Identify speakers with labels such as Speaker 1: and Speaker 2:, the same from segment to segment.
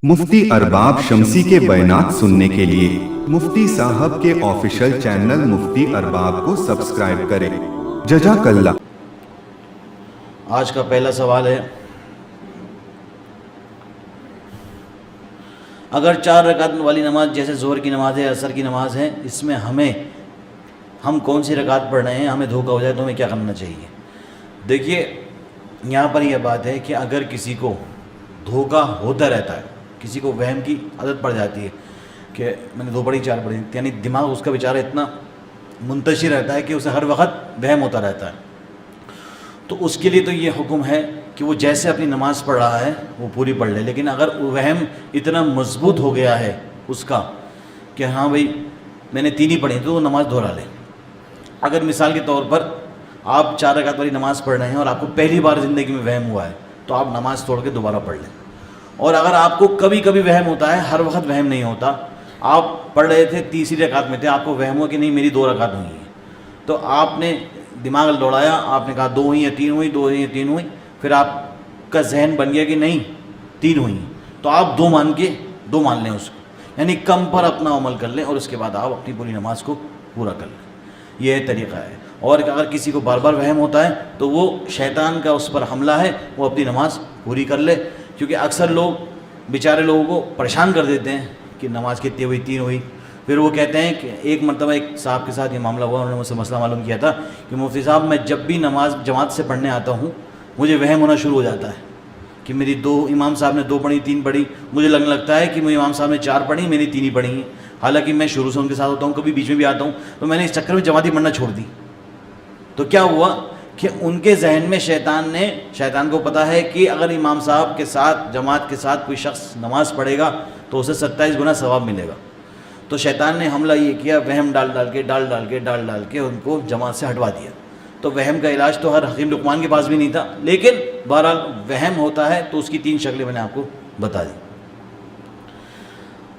Speaker 1: मुफ्ती अरबाब शमसी के बयानात सुनने के लिए मुफ्ती साहब के ऑफिशियल चैनल मुफ्ती अरबाब को सब्सक्राइब करें। जज़ाकल्लाह।
Speaker 2: आज का पहला सवाल है, अगर 4 रकात वाली नमाज जैसे ज़ोहर की नमाज है, असर की नमाज है, इसमें हम कौन सी रकात पढ़ रहे हैं, हमें धोखा हो जाए तो हमें क्या करना चाहिए? देखिए, यहाँ पर यह बात है कि अगर किसी को धोखा होता रहता है, किसी को वहम की आदत पड़ जाती है कि मैंने 2 पढ़ी 4 पढ़ी, यानी दिमाग उसका बेचारा इतना मुंतशिर रहता है कि उसे हर वक्त वहम होता रहता है, तो उसके लिए तो ये हुक्म है कि वो जैसे अपनी नमाज़ पढ़ रहा है वो पूरी पढ़ ले। लेकिन अगर वहम इतना मजबूत हो गया है उसका कि हाँ भाई मैंने 3 ही पढ़ी, तो वो नमाज़ दोहरा ले। अगर मिसाल के तौर पर आप 4 रकात वाली नमाज़ पढ़ रहे हैं और आपको पहली बार ज़िंदगी में वहम हुआ है, तो आप नमाज़ तोड़ के दोबारा पढ़ लें। और अगर आपको कभी कभी वहम होता है, हर वक्त वहम नहीं होता, आप पढ़ रहे थे, तीसरी रकात में थे, आपको वहम हुआ कि नहीं मेरी 2 रकात हुई हैं, तो आपने दिमाग दौड़ाया, आपने कहा 2 हुई या 3 हुई, 2 हुई या 3 हुई, फिर आपका जहन बन गया कि नहीं 3 हुई, तो आप 2 मान लें उसको, यानी कम पर अपना अमल कर लें और उसके बाद आप अपनी पूरी नमाज को पूरा कर लें। यह तरीक़ा है। और अगर किसी को बार बार वहम होता है तो वो शैतान का उस पर हमला है, वो अपनी नमाज पूरी कर ले। क्योंकि अक्सर लोग बेचारे लोगों को परेशान कर देते हैं कि नमाज कितनी हुई, 3 हुई, फिर वो कहते हैं कि एक मरतबा एक साहब के साथ ये मामला हुआ, उन्होंने मुझसे मसला मालूम किया था कि मुफ्ती साहब मैं जब भी नमाज जमात से पढ़ने आता हूँ मुझे वहम होना शुरू हो जाता है कि मेरी 2 इमाम साहब ने 2 पढ़ी, 3 पढ़ी, मुझे लगने लगता है कि मुझे इमाम साहब ने 4 पढ़ी, मैंने 3 ही पढ़ी हैं। हालांकि मैं शुरू से उनके साथ होता हूँ, कभी बीच में भी आता हूँ, तो मैंने इस चक्कर में जमाती पढ़ना छोड़ दी। तो क्या हुआ कि उनके जहन में शैतान को पता है कि अगर इमाम साहब के साथ जमात के साथ कोई शख्स नमाज़ पढ़ेगा तो उसे 27 गुना सवाब मिलेगा। तो शैतान ने हमला ये किया, वहम डाल डाल के उनको जमात से हटवा दिया। तो वहम का इलाज तो हर हकीम लुकमान के पास भी नहीं था, लेकिन बहरहाल वहम होता है तो उसकी 3 शक्लें मैंने आपको बता दी।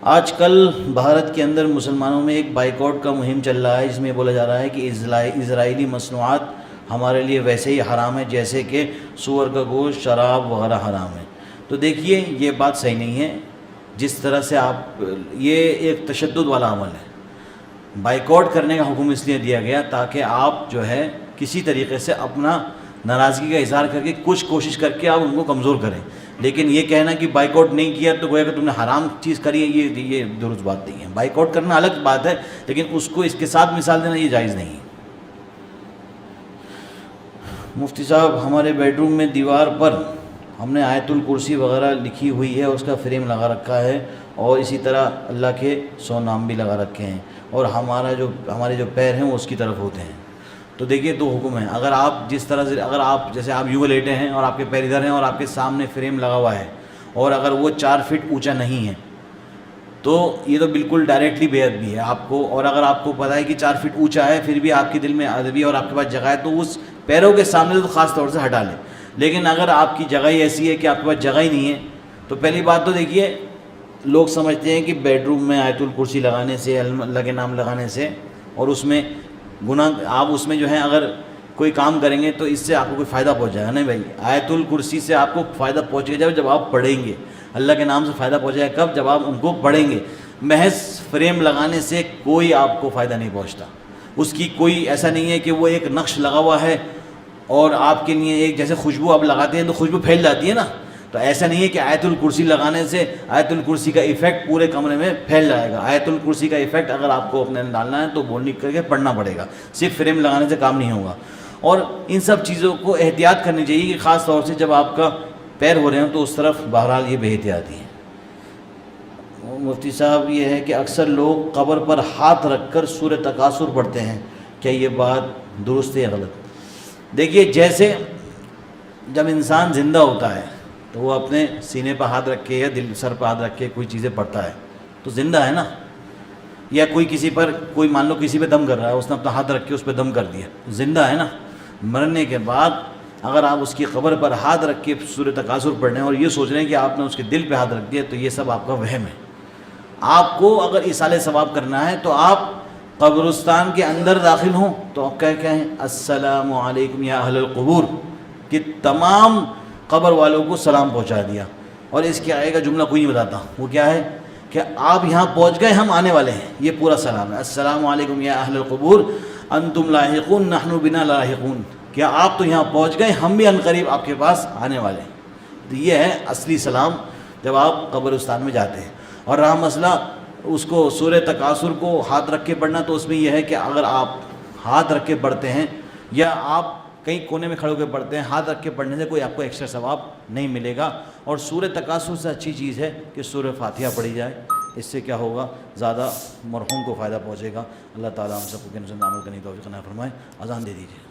Speaker 2: आजकल भारत के अंदर मुसलमानों में एक बाइकआउट का मुहिम चल रहा है, जिसमें बोला जा रहा है कि इज़राइली मसनूआत हमारे लिए वैसे ही हराम है जैसे कि सूअर का गोश्त, शराब वगैरह हराम है। तो देखिए, ये बात सही नहीं है। जिस तरह से आप, ये एक तशद्दुद वाला अमल है। बाइकआउट करने का हुक्म इसलिए दिया गया ताकि आप जो है किसी तरीके से अपना नाराज़गी का इज़हार करके कुछ कोशिश करके आप उनको कमज़ोर करें। लेकिन ये कहना कि बाइकआउट नहीं किया तो गोया कि तुमने हराम चीज़ करी है, ये दुरुस्त बात नहीं है। बाइकआउट करना अलग बात है, लेकिन उसको इसके साथ मिसाल देना ये जायज़ नहीं है। मुफ्ती साहब, हमारे बेडरूम में दीवार पर हमने आयतुल कुर्सी वगैरह लिखी हुई है, उसका फ्रेम लगा रखा है और इसी तरह अल्लाह के 100 नाम भी लगा रखे हैं, और हमारे जो पैर हैं वो उसकी तरफ होते हैं। तो देखिए, 2 हुक्म हैं। अगर आप जिस तरह से, अगर आप जैसे आप यूँ लेटे हैं और आपके पैर इधर हैं और आपके सामने फ्रेम लगा हुआ है और अगर वो 4 फीट ऊँचा नहीं है तो ये तो बिल्कुल डायरेक्टली बेअदबी है आपको। और अगर आपको पता है कि 4 फीट ऊंचा है फिर भी आपके दिल में अदबी है और आपके पास जगह है, तो उस पैरों के सामने तो ख़ास तौर से हटा लें। लेकिन अगर आपकी जगह ही ऐसी है कि आपके पास जगह ही नहीं है, तो पहली बात तो देखिए, लोग समझते हैं कि बेडरूम में आयतुल कुर्सी लगाने से, अल्लाह के नाम लगाने से, और उसमें गुनाह, आप उसमें जो है अगर कोई काम करेंगे तो इससे आपको कोई फ़ायदा पहुँच जाएगा। नहीं भाई, आयतुल कुर्सी से आपको फ़ायदा पहुँचेगा जब आप पढ़ेंगे। अल्लाह के नाम से फ़ायदा पहुँचेगा कब? जब आप उनको पढ़ेंगे। महज फ्रेम लगाने से कोई आपको फ़ायदा नहीं पहुँचता। उसकी कोई ऐसा नहीं है कि वो एक नक्श लगा हुआ है और आपके लिए एक, जैसे खुशबू आप लगाते हैं तो खुशबू फैल जाती है ना, तो ऐसा नहीं है कि आयतुल कुर्सी लगाने से आयतुल कुर्सी का इफ़ेक्ट पूरे कमरे में फैल जाएगा। आयतुल कुर्सी का इफ़ेक्ट अगर आपको अपने डालना है तो बोल निकल के पढ़ना पड़ेगा, सिर्फ फ्रेम लगाने से काम नहीं होगा। और इन सब चीज़ों को एहतियात करनी चाहिए कि ख़ास तौर से जब आपका पैर हो रहे हो तो उस तरफ बहरहाल ये बेहतियाती है। मुफ्ती साहब, ये है कि अक्सर लोग कब्र पर हाथ रखकर सूरह तकासुर पढ़ते हैं, क्या ये बात दुरुस्त है या गलत? देखिए, जैसे जब इंसान ज़िंदा होता है तो वो अपने सीने पर हाथ रख के या सर पर हाथ रख के कोई चीज़ें पढ़ता है, तो ज़िंदा है ना। या कोई किसी पर, कोई मान लो किसी पे दम कर रहा है, उसने अपना हाथ रख के उस पर दम कर दिया, ज़िंदा है ना। मरने के बाद अगर आप उसकी कब्र पर हाथ रख के सूरह तकासुर पढ़ रहे हैं और ये सोच रहे हैं कि आपने उसके दिल पे हाथ रख दिया, तो ये सब आपका वहम है। आपको अगर इसाले सवाब करना है तो आप कब्रिस्तान के अंदर दाखिल हों तो आप क्या कहें, अस्सलामु अलैकुम या अहलल क़ुबूर, कि तमाम कब्र वालों को सलाम पहुंचा दिया। اور اس کے آگے کا جملہ کوئی نہیں بتاتا. وہ کیا ہے کہ آپ یہاں پہنچ گئے, ہم آنے والے ہیں. یہ پورا سلام ہے. السلام علیکم یا اہل القبور انتم لاحقون نحن بنا لاحقون. کیا آپ تو یہاں پہنچ گئے, ہم بھی عنقریب آپ کے پاس آنے والے ہیں. تو یہ ہے اصلی سلام جب آپ قبرستان میں جاتے ہیں. اور رہا مسئلہ اس کو سورہ تکاثر کو ہاتھ رکھ کے پڑھنا, تو اس میں یہ ہے کہ اگر آپ ہاتھ رکھ کے پڑھتے ہیں یا آپ کہیں کونے میں کھڑے ہو کے پڑھتے ہیں, ہاتھ رکھ کے پڑھنے سے کوئی آپ کو ایکسٹرا ثواب نہیں ملے گا. اور سورہ تکاثر سے اچھی چیز ہے کہ سورہ فاتحہ پڑھی جائے. اس سے کیا ہوگا, زیادہ مرحوم کو فائدہ پہنچے گا. اللہ تعالیٰ ہم سب کو عمل کرنے کی توفیق عطا فرمائے. اذان دے دیجیے.